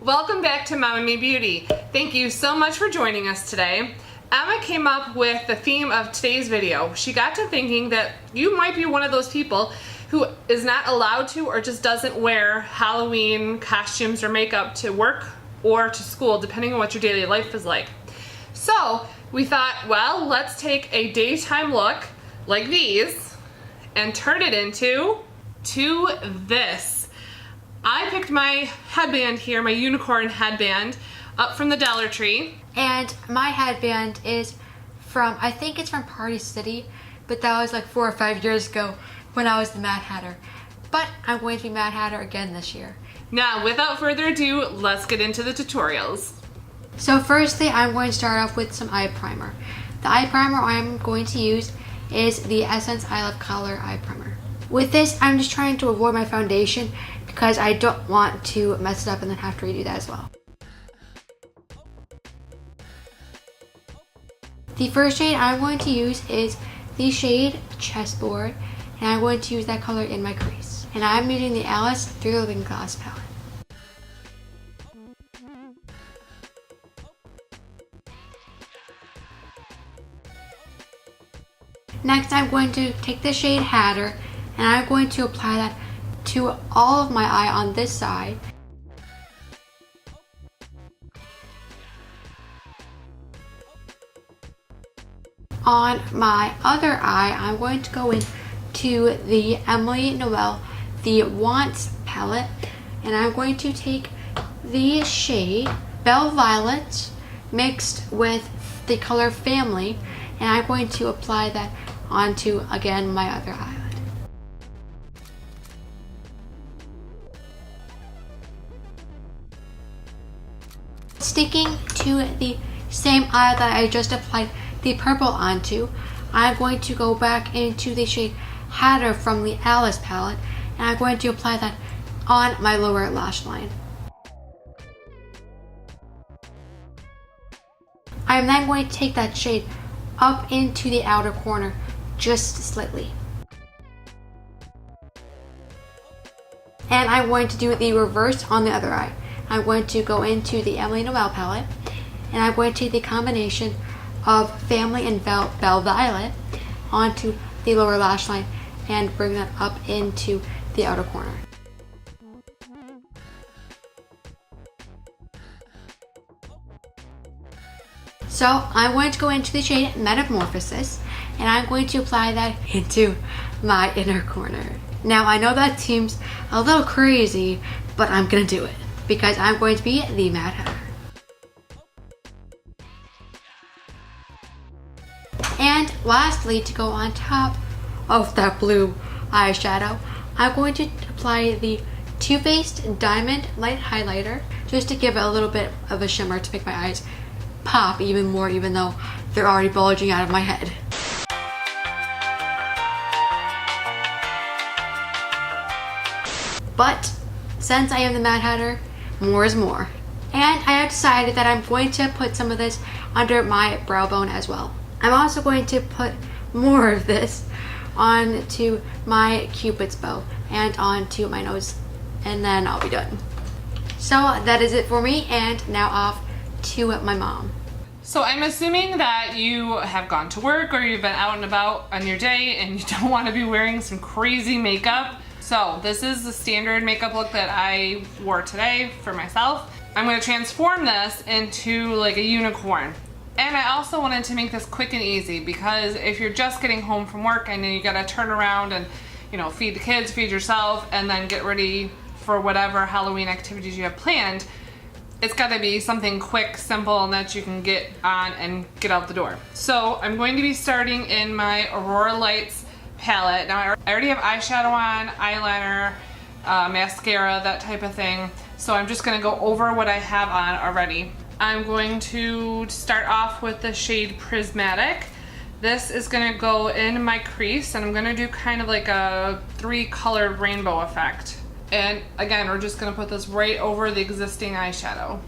Welcome back to MomNMeBeauty. Thank you so much for joining us today. Emma came up with the theme of today's video. She got to thinking that you might be one of those people who is not allowed to or just doesn't wear Halloween costumes or makeup to work or to school, depending on what your daily life is like. So we thought, well, let's take a daytime look like these and turn it into this. I picked my headband here, my unicorn headband, up from the Dollar Tree. And my headband is from, I think it's from Party City, but that was like 4 or 5 years ago when I was the Mad Hatter. But I'm going to be Mad Hatter again this year. Now, without further ado, let's get into the tutorials. So firstly, I'm going to start off with some eye primer. The eye primer I'm going to use is the Essence e.l.f. Color Eye Primer. With this, I'm just trying to avoid my foundation because I don't want to mess it up and then have to redo that as well. The first shade I'm going to use is the shade Chessboard, and I'm going to use that color in my crease. And I'm using the Alice Through the Looking Glass palette. Next, I'm going to take the shade Hatter, and I'm going to apply that to all of my eye on this side. On my other eye, I'm going to go into the MomNMeBeauty, the Wants palette, and I'm going to take the shade Belle Violet mixed with the color Family, and I'm going to apply that onto, again, my other eyelid. Sticking to the same eye that I just applied the purple onto, I'm going to go back into the shade Hatter from the Alice palette, and I'm going to apply that on my lower lash line. I'm then going to take that shade up into the outer corner just slightly. And I'm going to do the reverse on the other eye. I'm going to go into the MomNMeBeauty palette, and I'm going to take the combination of Family and Belle Violet onto the lower lash line and bring that up into the outer corner. So I'm going to go into the shade Metamorphosis, and I'm going to apply that into my inner corner. Now I know that seems a little crazy, but I'm gonna do it because I'm going to be the Mad Hatter. And lastly, to go on top of that blue eyeshadow, I'm going to apply the Too Faced Diamond Light Highlighter just to give it a little bit of a shimmer to make my eyes pop even more, even though they're already bulging out of my head. But since I am the Mad Hatter, more is more. And I have decided that I'm going to put some of this under my brow bone as well. I'm also going to put more of this onto my Cupid's bow and onto my nose, and then I'll be done. So that is it for me, and now off to my mom. So I'm assuming that you have gone to work or you've been out and about on your day and you don't want to be wearing some crazy makeup. So this is the standard makeup look that I wore today for myself. I'm going to transform this into like a unicorn. And I also wanted to make this quick and easy because if you're just getting home from work and then you gotta turn around and, you know, feed the kids, feed yourself, and then get ready for whatever Halloween activities you have planned, it's gotta be something quick, simple, and that you can get on and get out the door. So I'm going to be starting in my Aurora Lights palette. Now I already have eyeshadow on, eyeliner, mascara, that type of thing. So I'm just gonna go over what I have on already. I'm going to start off with the shade Prismatic. This is gonna go in my crease, and I'm gonna do kind of like a 3-colored rainbow effect. And again, we're just gonna put this right over the existing eyeshadow.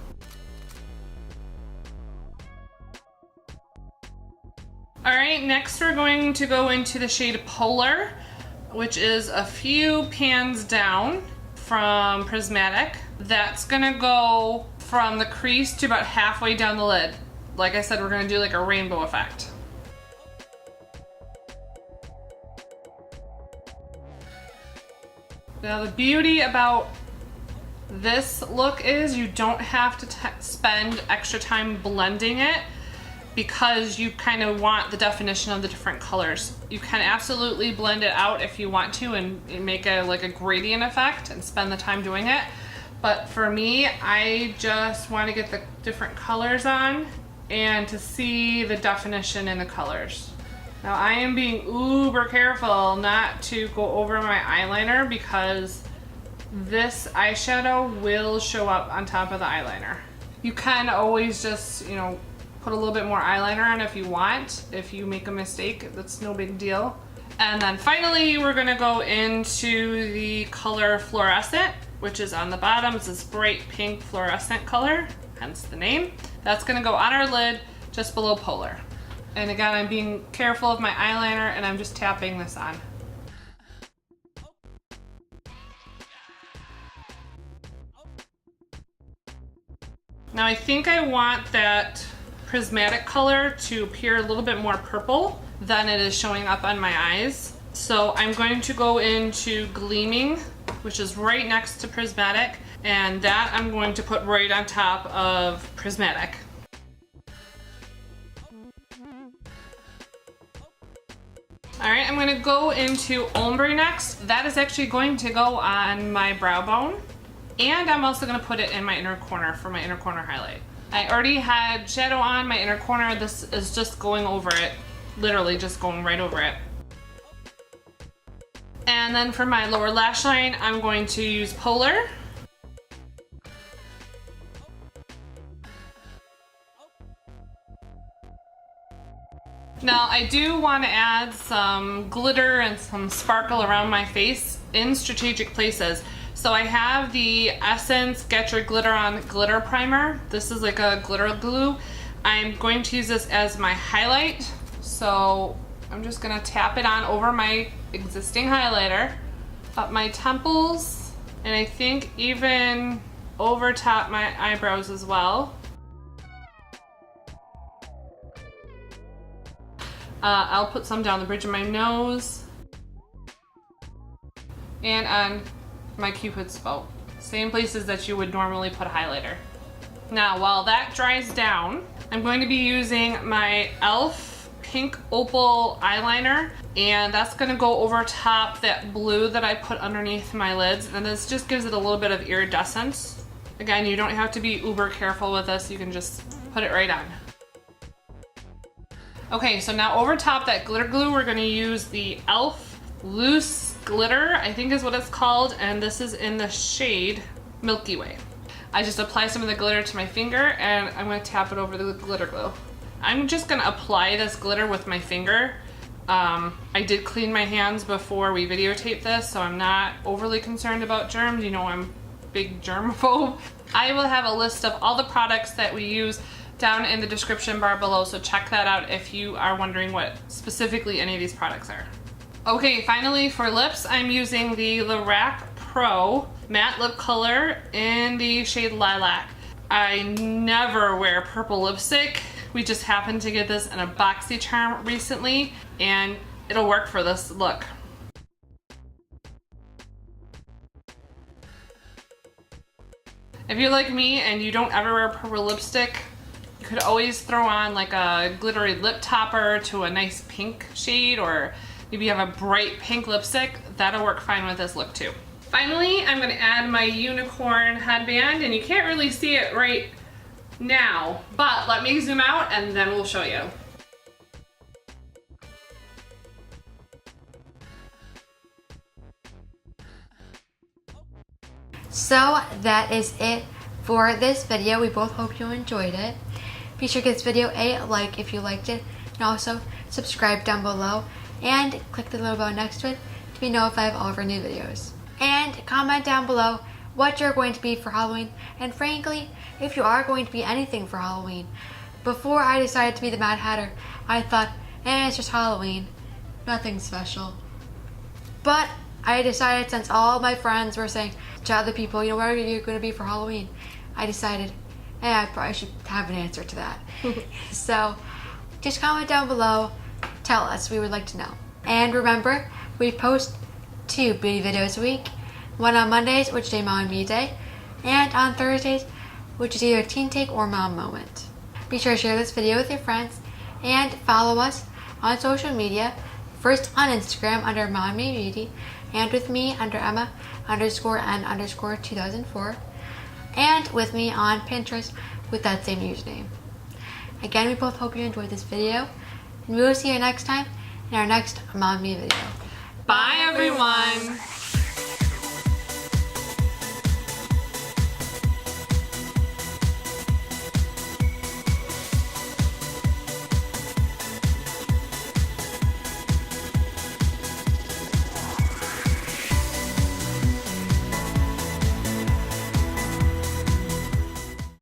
All right, next we're going to go into the shade Polar, which is a few pans down from Prismatic. That's gonna go from the crease to about halfway down the lid. Like I said, we're gonna do like a rainbow effect. Now the beauty about this look is you don't have to spend extra time blending it, because you kind of want the definition of the different colors. You can absolutely blend it out if you want to and make a like a gradient effect and spend the time doing it. But for me, I just want to get the different colors on and to see the definition in the colors. Now I am being uber careful not to go over my eyeliner, because this eyeshadow will show up on top of the eyeliner. You can always just, you know, put a little bit more eyeliner on if you want. If you make a mistake, that's no big deal. And then finally, we're gonna go into the color Fluorescent, which is on the bottom. It's this bright pink fluorescent color, hence the name. That's gonna go on our lid just below Polar. And again, I'm being careful of my eyeliner and I'm just tapping this on. Now I think I want that prismatic color to appear a little bit more purple than it is showing up on my eyes. So I'm going to go into Gleaming, which is right next to Prismatic, and that I'm going to put right on top of Prismatic. Alright, I'm going to go into Ombre next. That is actually going to go on my brow bone. And I'm also going to put it in my inner corner for my inner corner highlight. I already had shadow on my inner corner. This is just going over it. Literally just going right over it. And then for my lower lash line, I'm going to use Polar. Now I do want to add some glitter and some sparkle around my face in strategic places. So I have the Essence Get Your Glitter On Glitter Primer. This is like a glitter glue. I'm going to use this as my highlight. So I'm just gonna tap it on over my existing highlighter, up my temples, and I think even over top my eyebrows as well. I'll put some down the bridge of my nose and on my Cupid's bow. Same places that you would normally put highlighter. Now, while that dries down, I'm going to be using my e.l.f. Pink Opal eyeliner, and that's gonna go over top that blue that I put underneath my lids, and this just gives it a little bit of iridescence. Again, you don't have to be uber careful with this, you can just put it right on. Okay, so now over top that glitter glue, we're gonna use the e.l.f. Loose Glitter, I think is what it's called, and this is in the shade Milky Way. I just apply some of the glitter to my finger and I'm gonna tap it over the glitter glue. I'm just gonna apply this glitter with my finger. I did clean my hands before we videotaped this, so I'm not overly concerned about germs. You know, I'm a big germaphobe. I will have a list of all the products that we use down in the description bar below, so check that out if you are wondering what specifically any of these products are. Okay, finally for lips, I'm using the Lorac Pro Matte Lip Color in the shade Lilac. I never wear purple lipstick. We just happened to get this in a BoxyCharm recently, and it'll work for this look. If you're like me and you don't ever wear purple lipstick, you could always throw on like a glittery lip topper to a nice pink shade, or maybe you have a bright pink lipstick. That'll work fine with this look too. Finally, I'm gonna add my unicorn headband, and you can't really see it right now, but let me zoom out and then we'll show you. So that is it for this video. We both hope you enjoyed it. Be sure to give this video a like if you liked it, and also subscribe down below and click the little bell next to it to be notified of all of our new videos. And comment down below what you're going to be for Halloween, and frankly, if you are going to be anything for Halloween. Before I decided to be the Mad Hatter, I thought, it's just Halloween, nothing special. But I decided, since all my friends were saying to other people, you know, where are you going to be for Halloween? I decided, I probably should have an answer to that. So just comment down below, tell us, we would like to know. And remember, we post 2 beauty videos a week, one on Mondays, which is a Mom and Me Day, and on Thursdays, which is either Teen Take or Mom Moment. Be sure to share this video with your friends and follow us on social media, first on Instagram under MomNMeBeauty, and with me under Emma_N_2004, and with me on Pinterest with that same username. Again, we both hope you enjoyed this video, and we will see you next time in our next MomNMe video. Bye everyone!